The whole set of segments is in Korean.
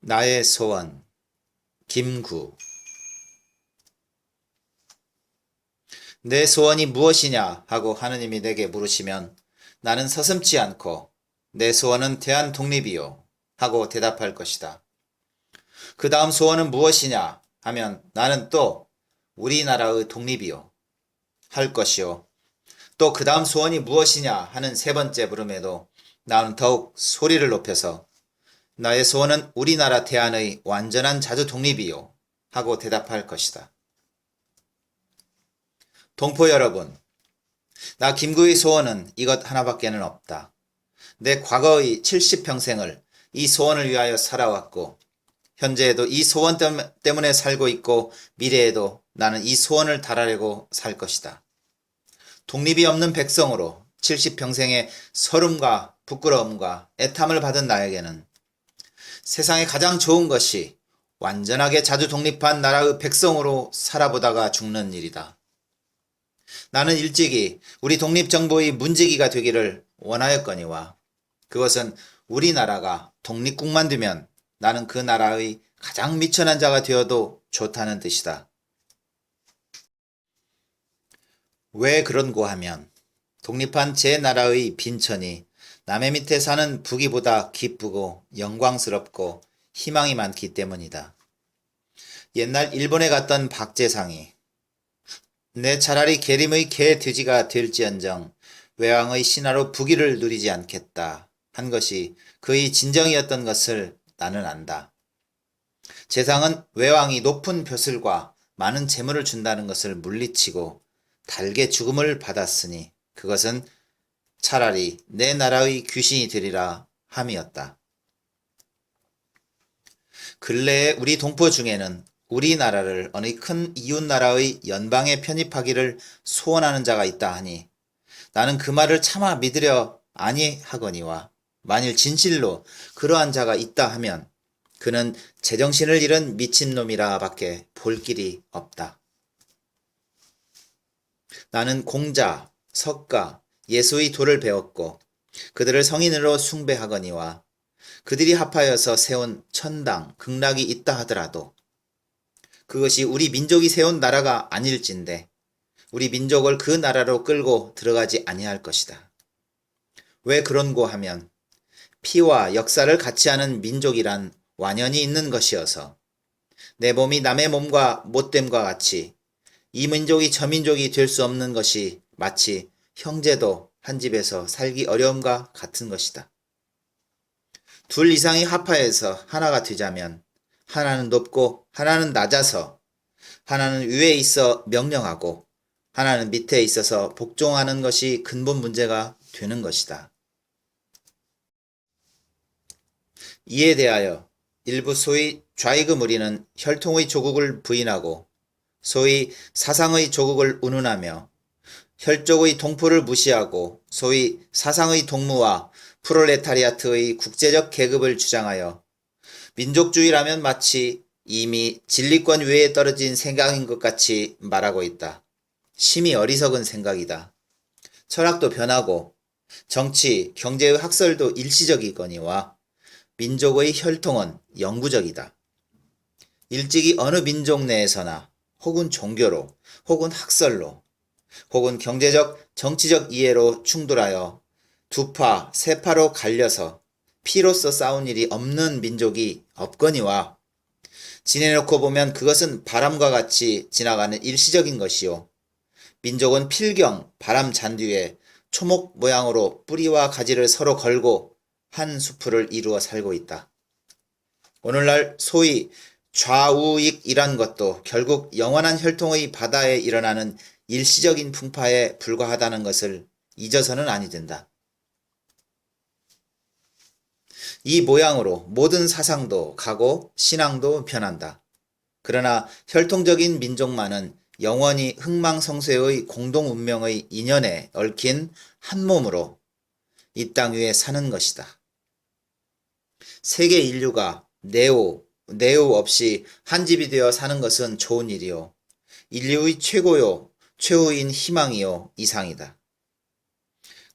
나의 소원, 김구. 내 소원이 무엇이냐 하고 하느님이 내게 물으시면 나는 서슴지 않고 내 소원은 대한 독립이요 하고 대답할 것이다. 그 다음 소원은 무엇이냐 하면 나는 또 우리나라의 독립이요 할 것이요. 또 그 다음 소원이 무엇이냐 하는 세 번째 물음에도 나는 더욱 소리를 높여서 나의 소원은 우리나라 대한의 완전한 자주 독립이요 하고 대답할 것이다. 동포 여러분, 나 김구의 소원은 이것 하나밖에는 없다. 내 과거의 70평생을 이 소원을 위하여 살아왔고 현재에도 이 소원 때문에 살고 있고 미래에도 나는 이 소원을 달하려고 살 것이다. 독립이 없는 백성으로 70평생의 서름과 부끄러움과 애탐을 받은 나에게는 세상에 가장 좋은 것이 완전하게 자주 독립한 나라의 백성으로 살아보다가 죽는 일이다. 나는 일찍이 우리 독립정부의 문지기가 되기를 원하였거니와 그것은 우리나라가 독립국만 되면 나는 그 나라의 가장 미천한 자가 되어도 좋다는 뜻이다. 왜 그런고 하면 독립한 제 나라의 빈천이 남의 밑에 사는 부귀보다 기쁘고 영광스럽고 희망이 많기 때문이다. 옛날 일본에 갔던 박재상이 내 차라리 계림의 개 돼지가 될지언정 외왕의 신하로 부귀를 누리지 않겠다 한 것이 그의 진정이었던 것을 나는 안다. 재상은 외왕이 높은 벼슬과 많은 재물을 준다는 것을 물리치고 달게 죽음을 받았으니 그것은 차라리 내 나라의 귀신이 되리라 함이었다. 근래에 우리 동포 중에는 우리나라를 어느 큰 이웃나라의 연방에 편입하기를 소원하는 자가 있다 하니 나는 그 말을 차마 믿으려 아니하거니와 만일 진실로 그러한 자가 있다 하면 그는 제정신을 잃은 미친놈이라 밖에 볼 길이 없다. 나는 공자, 석가, 예수의 도를 배웠고 그들을 성인으로 숭배하거니와 그들이 합하여서 세운 천당, 극락이 있다 하더라도 그것이 우리 민족이 세운 나라가 아닐진데 우리 민족을 그 나라로 끌고 들어가지 아니할 것이다. 왜 그런고 하면 피와 역사를 같이 하는 민족이란 완연히 있는 것이어서 내 몸이 남의 몸과 못됨과 같이 이 민족이 저 민족이 될 수 없는 것이 마치 형제도 한 집에서 살기 어려움과 같은 것이다. 둘 이상이 합하여서 하나가 되자면 하나는 높고 하나는 낮아서 하나는 위에 있어 명령하고 하나는 밑에 있어서 복종하는 것이 근본 문제가 되는 것이다. 이에 대하여 일부 소위 좌익의 무리는 혈통의 조국을 부인하고 소위 사상의 조국을 운운하며 혈족의 동포를 무시하고 소위 사상의 동무와 프롤레타리아트의 국제적 계급을 주장하여 민족주의라면 마치 이미 진리권 위에 떨어진 생각인 것 같이 말하고 있다. 심히 어리석은 생각이다. 철학도 변하고 정치, 경제의 학설도 일시적이거니와 민족의 혈통은 영구적이다. 일찍이 어느 민족 내에서나 혹은 종교로 혹은 학설로 혹은 경제적, 정치적 이해로 충돌하여 두 파, 세 파로 갈려서 피로써 싸운 일이 없는 민족이 없거니와 지내놓고 보면 그것은 바람과 같이 지나가는 일시적인 것이요. 민족은 필경, 바람 잔뒤에 초목 모양으로 뿌리와 가지를 서로 걸고 한 수풀을 이루어 살고 있다. 오늘날 소위 좌우익이란 것도 결국 영원한 혈통의 바다에 일어나는 일시적인 풍파에 불과하다는 것을 잊어서는 아니 된다. 이 모양으로 모든 사상도 가고 신앙도 변한다. 그러나 혈통적인 민족만은 영원히 흥망성쇠의 공동 운명의 인연에 얽힌 한 몸으로 이 땅 위에 사는 것이다. 세계 인류가 내오 없이 한 집이 되어 사는 것은 좋은 일이요. 인류의 최후인 희망이요. 이상이다.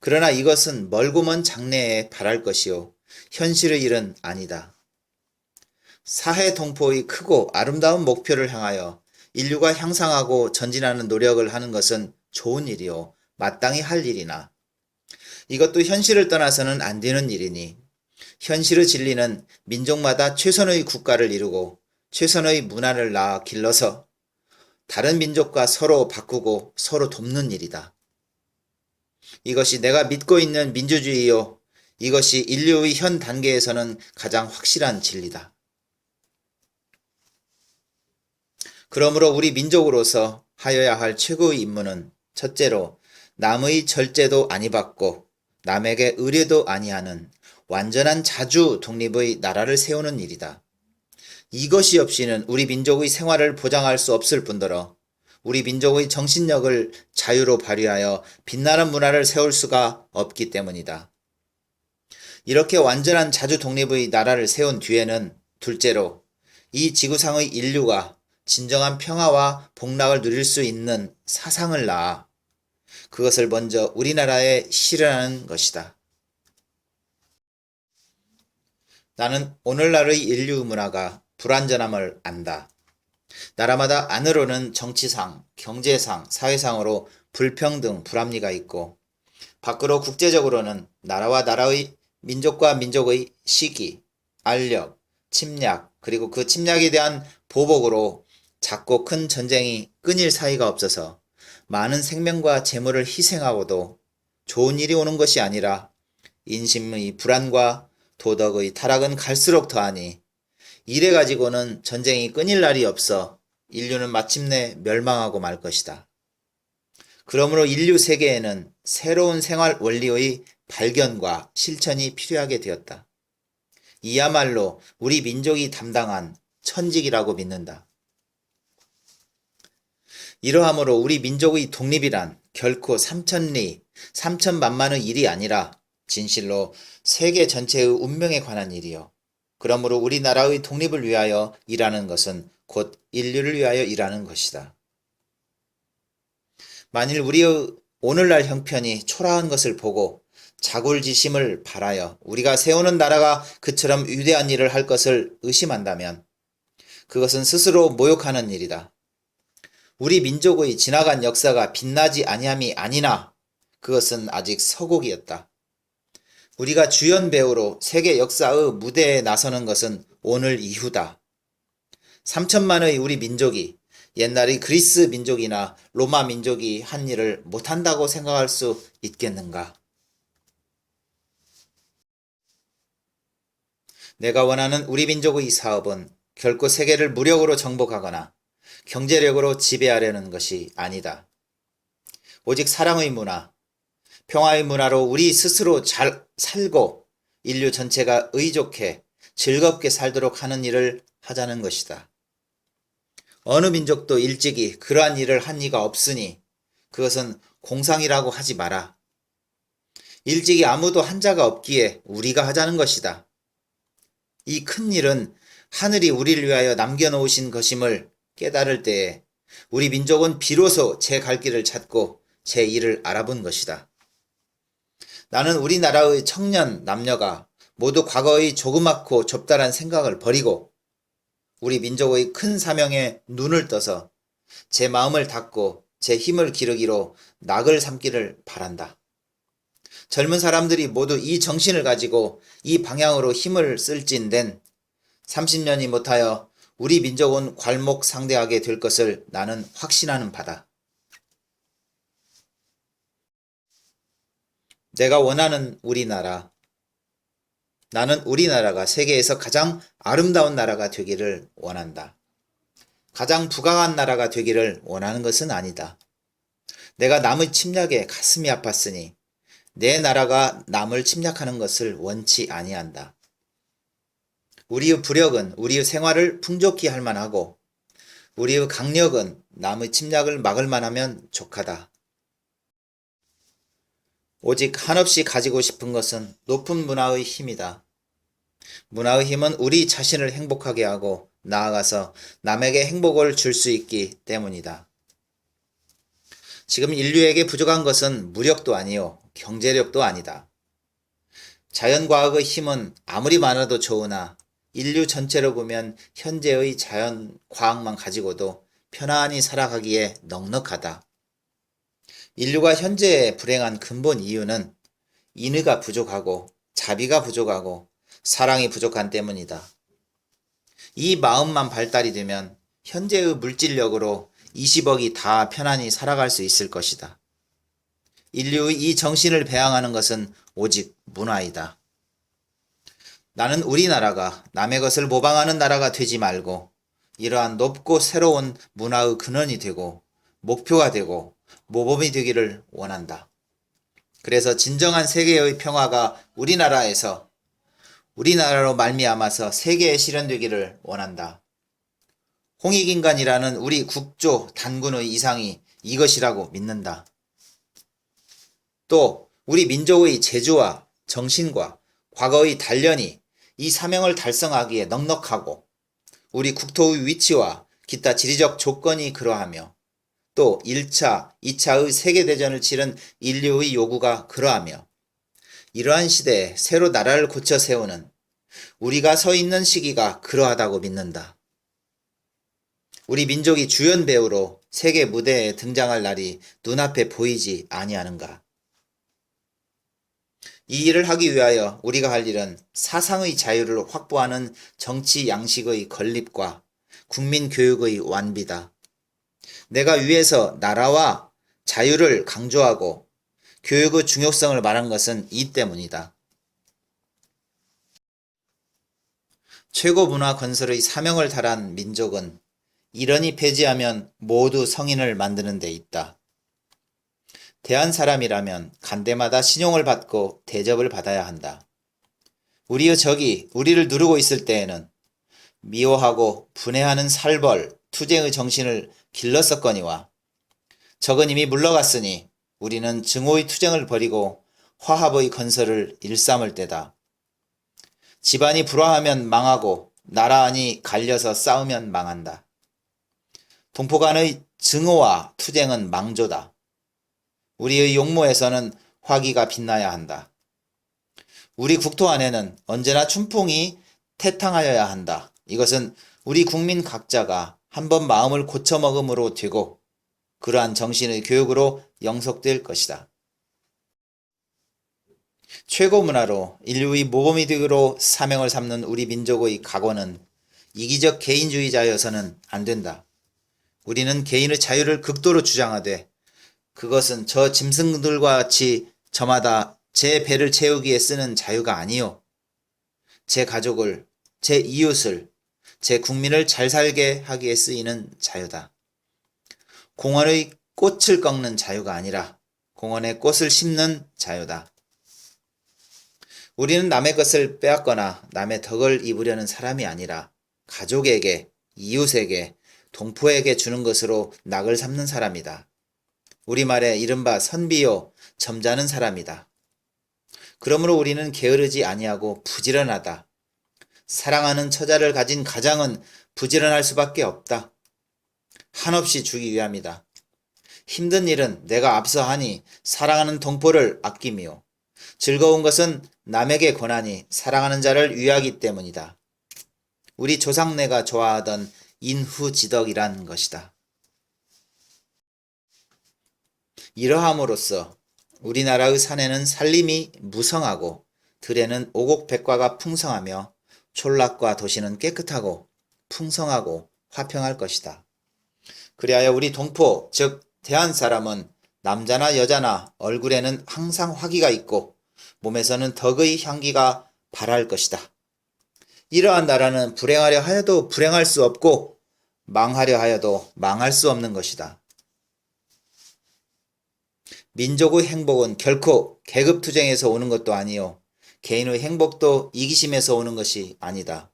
그러나 이것은 멀고 먼 장래에 바랄 것이요. 현실의 일은 아니다. 사회 동포의 크고 아름다운 목표를 향하여 인류가 향상하고 전진하는 노력을 하는 것은 좋은 일이요, 마땅히 할 일이나 이것도 현실을 떠나서는 안 되는 일이니 현실의 진리는 민족마다 최선의 국가를 이루고 최선의 문화를 낳아 길러서 다른 민족과 서로 바꾸고 서로 돕는 일이다. 이것이 내가 믿고 있는 민주주의요, 이것이 인류의 현 단계에서는 가장 확실한 진리다. 그러므로 우리 민족으로서 하여야 할 최고의 임무는 첫째로 남의 절제도 아니 받고 남에게 의뢰도 아니하는 완전한 자주 독립의 나라를 세우는 일이다. 이것이 없이는 우리 민족의 생활을 보장할 수 없을 뿐더러 우리 민족의 정신력을 자유로 발휘하여 빛나는 문화를 세울 수가 없기 때문이다. 이렇게 완전한 자주 독립의 나라를 세운 뒤에는 둘째로 이 지구상의 인류가 진정한 평화와 복락을 누릴 수 있는 사상을 낳아 그것을 먼저 우리나라에 실현하는 것이다. 나는 오늘날의 인류 문화가 불완전함을 안다. 나라마다 안으로는 정치상, 경제상, 사회상으로 불평등, 불합리가 있고 밖으로 국제적으로는 나라와 나라의 민족과 민족의 시기, 알력, 침략, 그리고 그 침략에 대한 보복으로 작고 큰 전쟁이 끊일 사이가 없어서 많은 생명과 재물을 희생하고도 좋은 일이 오는 것이 아니라 인심의 불안과 도덕의 타락은 갈수록 더하니 이래 가지고는 전쟁이 끊일 날이 없어 인류는 마침내 멸망하고 말 것이다. 그러므로 인류 세계에는 새로운 생활 원리의 발견과 실천이 필요하게 되었다. 이야말로 우리 민족이 담당한 천직이라고 믿는다. 이러함으로 우리 민족의 독립이란 결코 삼천리, 삼천만만의 일이 아니라 진실로 세계 전체의 운명에 관한 일이요. 그러므로 우리나라의 독립을 위하여 일하는 것은 곧 인류를 위하여 일하는 것이다. 만일 우리의 오늘날 형편이 초라한 것을 보고 자굴지심을 바라여 우리가 세우는 나라가 그처럼 위대한 일을 할 것을 의심한다면 그것은 스스로 모욕하는 일이다. 우리 민족의 지나간 역사가 빛나지 아니함이 아니나 그것은 아직 서곡이었다. 우리가 주연 배우로 세계 역사의 무대에 나서는 것은 오늘 이후다. 3천만의 우리 민족이 옛날의 그리스 민족이나 로마 민족이 한 일을 못한다고 생각할 수 있겠는가? 내가 원하는 우리 민족의 사업은 결코 세계를 무력으로 정복하거나 경제력으로 지배하려는 것이 아니다. 오직 사랑의 문화, 평화의 문화로 우리 스스로 잘 살고 인류 전체가 의좋게 즐겁게 살도록 하는 일을 하자는 것이다. 어느 민족도 일찍이 그러한 일을 한 이가 없으니 그것은 공상이라고 하지 마라. 일찍이 아무도 한 자가 없기에 우리가 하자는 것이다. 이 큰 일은 하늘이 우리를 위하여 남겨놓으신 것임을 깨달을 때에 우리 민족은 비로소 제 갈 길을 찾고 제 일을 알아본 것이다. 나는 우리나라의 청년 남녀가 모두 과거의 조그맣고 좁다란 생각을 버리고 우리 민족의 큰 사명에 눈을 떠서 제 마음을 닫고 제 힘을 기르기로 낙을 삼기를 바란다. 젊은 사람들이 모두 이 정신을 가지고 이 방향으로 힘을 쓸진된 30년이 못하여 우리 민족은 괄목상대하게 될 것을 나는 확신하는 바다. 내가 원하는 우리나라. 나는 우리나라가 세계에서 가장 아름다운 나라가 되기를 원한다. 가장 부강한 나라가 되기를 원하는 것은 아니다. 내가 남의 침략에 가슴이 아팠으니 내 나라가 남을 침략하는 것을 원치 아니한다. 우리의 부력은 우리의 생활을 풍족히 할 만하고 우리의 강력은 남의 침략을 막을 만하면 족하다. 오직 한없이 가지고 싶은 것은 높은 문화의 힘이다. 문화의 힘은 우리 자신을 행복하게 하고 나아가서 남에게 행복을 줄 수 있기 때문이다. 지금 인류에게 부족한 것은 무력도 아니요 경제력도 아니다. 자연과학의 힘은 아무리 많아도 좋으나 인류 전체로 보면 현재의 자연 과학만 가지고도 편안히 살아가기에 넉넉하다. 인류가 현재 불행한 근본 이유는 인의가 부족하고 자비가 부족하고 사랑이 부족한 때문이다. 이 마음만 발달이 되면 현재의 물질력으로 20억이 다 편안히 살아갈 수 있을 것이다. 인류의 이 정신을 배양하는 것은 오직 문화이다. 나는 우리나라가 남의 것을 모방하는 나라가 되지 말고 이러한 높고 새로운 문화의 근원이 되고 목표가 되고 모범이 되기를 원한다. 그래서 진정한 세계의 평화가 우리나라로 말미암아서 세계에 실현되기를 원한다. 홍익인간이라는 우리 국조 단군의 이상이 이것이라고 믿는다. 또 우리 민족의 재주와 정신과 과거의 단련이 이 사명을 달성하기에 넉넉하고 우리 국토의 위치와 기타 지리적 조건이 그러하며 또 1차, 2차의 세계대전을 치른 인류의 요구가 그러하며 이러한 시대에 새로 나라를 고쳐 세우는 우리가 서 있는 시기가 그러하다고 믿는다. 우리 민족이 주연 배우로 세계 무대에 등장할 날이 눈앞에 보이지 아니하는가. 이 일을 하기 위하여 우리가 할 일은 사상의 자유를 확보하는 정치 양식의 건립과 국민 교육의 완비다. 내가 위에서 나라와 자유를 강조하고 교육의 중요성을 말한 것은 이 때문이다. 최고 문화 건설의 사명을 다한 민족은 이런이 폐지하면 모두 성인을 만드는 데 있다. 대한 사람이라면 간대마다 신용을 받고 대접을 받아야 한다. 우리의 적이 우리를 누르고 있을 때에는 미워하고 분해하는 살벌, 투쟁의 정신을 길렀었거니와 적은 이미 물러갔으니 우리는 증오의 투쟁을 벌이고 화합의 건설을 일삼을 때다. 집안이 불화하면 망하고 나라 안이 갈려서 싸우면 망한다. 동포 간의 증오와 투쟁은 망조다. 우리의 용모에서는 화기가 빛나야 한다. 우리 국토 안에는 언제나 춘풍이 태탕하여야 한다. 이것은 우리 국민 각자가 한번 마음을 고쳐먹음으로 되고 그러한 정신의 교육으로 영속될 것이다. 최고 문화로 인류의 모범이 되기로 사명을 삼는 우리 민족의 각오는 이기적 개인주의자여서는 안 된다. 우리는 개인의 자유를 극도로 주장하되 그것은 저 짐승들과 같이 저마다 제 배를 채우기에 쓰는 자유가 아니요. 제 가족을, 제 이웃을, 제 국민을 잘 살게 하기에 쓰이는 자유다. 공원의 꽃을 꺾는 자유가 아니라 공원에 꽃을 심는 자유다. 우리는 남의 것을 빼앗거나 남의 덕을 입으려는 사람이 아니라 가족에게, 이웃에게, 동포에게 주는 것으로 낙을 삼는 사람이다. 우리말에 이른바 선비요 점잖은 사람이다. 그러므로 우리는 게으르지 아니하고 부지런하다. 사랑하는 처자를 가진 가장은 부지런할 수밖에 없다. 한없이 주기 위함이다. 힘든 일은 내가 앞서 하니 사랑하는 동포를 아낌이요. 즐거운 것은 남에게 권하니 사랑하는 자를 위하기 때문이다. 우리 조상네가 좋아하던 인후지덕이란 것이다. 이러함으로써 우리나라의 산에는 산림이 무성하고 들에는 오곡백과가 풍성하며 촌락과 도시는 깨끗하고 풍성하고 화평할 것이다. 그리하여 우리 동포 즉 대한 사람은 남자나 여자나 얼굴에는 항상 화기가 있고 몸에서는 덕의 향기가 발할 것이다. 이러한 나라는 불행하려 하여도 불행할 수 없고 망하려 하여도 망할 수 없는 것이다. 민족의 행복은 결코 계급투쟁에서 오는 것도 아니요 개인의 행복도 이기심에서 오는 것이 아니다.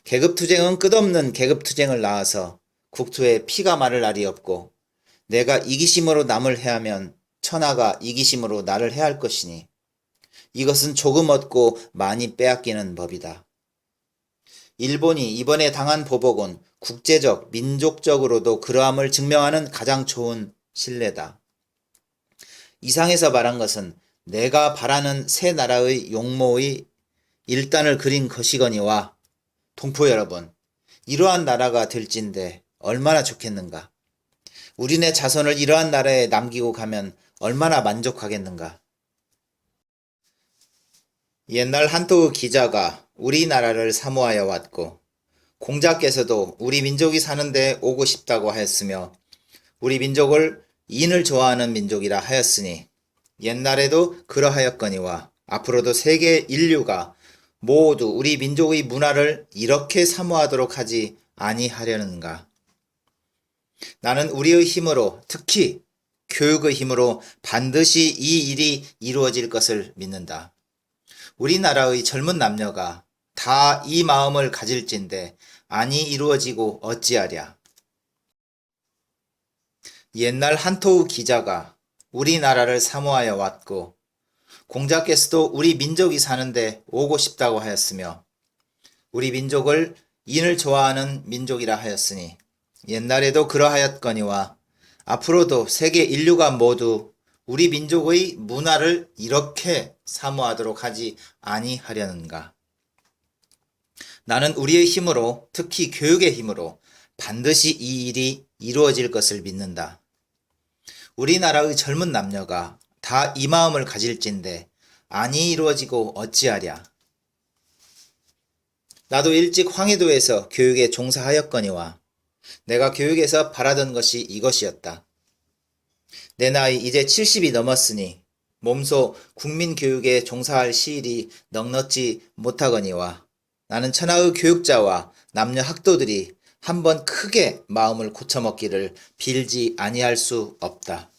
계급투쟁은 끝없는 계급투쟁을 낳아서 국토에 피가 마를 날이 없고 내가 이기심으로 남을 해하면 천하가 이기심으로 나를 해할 것이니 이것은 조금 얻고 많이 빼앗기는 법이다. 일본이 이번에 당한 보복은 국제적, 민족적으로도 그러함을 증명하는 가장 좋은 신뢰다. 이상에서 말한 것은 내가 바라는 새 나라의 용모의 일단을 그린 것이거니와 동포 여러분, 이러한 나라가 될진데 얼마나 좋겠는가? 우리네 자손을 이러한 나라에 남기고 가면 얼마나 만족하겠는가? 옛날 한토 기자가 우리나라를 사모하여 왔고, 공자께서도 우리 민족이 사는데 오고 싶다고 하였으며, 우리 민족을 인을 좋아하는 민족이라 하였으니, 옛날에도 그러하였거니와 앞으로도 세계 인류가 모두 우리 민족의 문화를 이렇게 사모하도록 하지 아니하려는가? 나는 우리의 힘으로, 특히 교육의 힘으로 반드시 이 일이 이루어질 것을 믿는다. 우리나라의 젊은 남녀가 다 이 마음을 가질진데 아니 이루어지고 어찌하랴. 옛날 한토우 기자가 우리나라를 사모하여 왔고, 공자께서도 우리 민족이 사는데 오고 싶다고 하였으며, 우리 민족을 인을 좋아하는 민족이라 하였으니, 옛날에도 그러하였거니와 앞으로도 세계 인류가 모두 우리 민족의 문화를 이렇게 사모하도록 하지 아니하려는가. 나는 우리의 힘으로, 특히 교육의 힘으로 반드시 이 일이 이루어질 것을 믿는다. 우리나라의 젊은 남녀가 다 이 마음을 가질진데 아니 이루어지고 어찌하랴. 나도 일찍 황해도에서 교육에 종사하였거니와 내가 교육에서 바라던 것이 이것이었다. 내 나이 이제 70이 넘었으니 몸소 국민교육에 종사할 시일이 넉넉지 못하거니와 나는 천하의 교육자와 남녀 학도들이 한번 크게 마음을 고쳐먹기를 빌지 아니할 수 없다.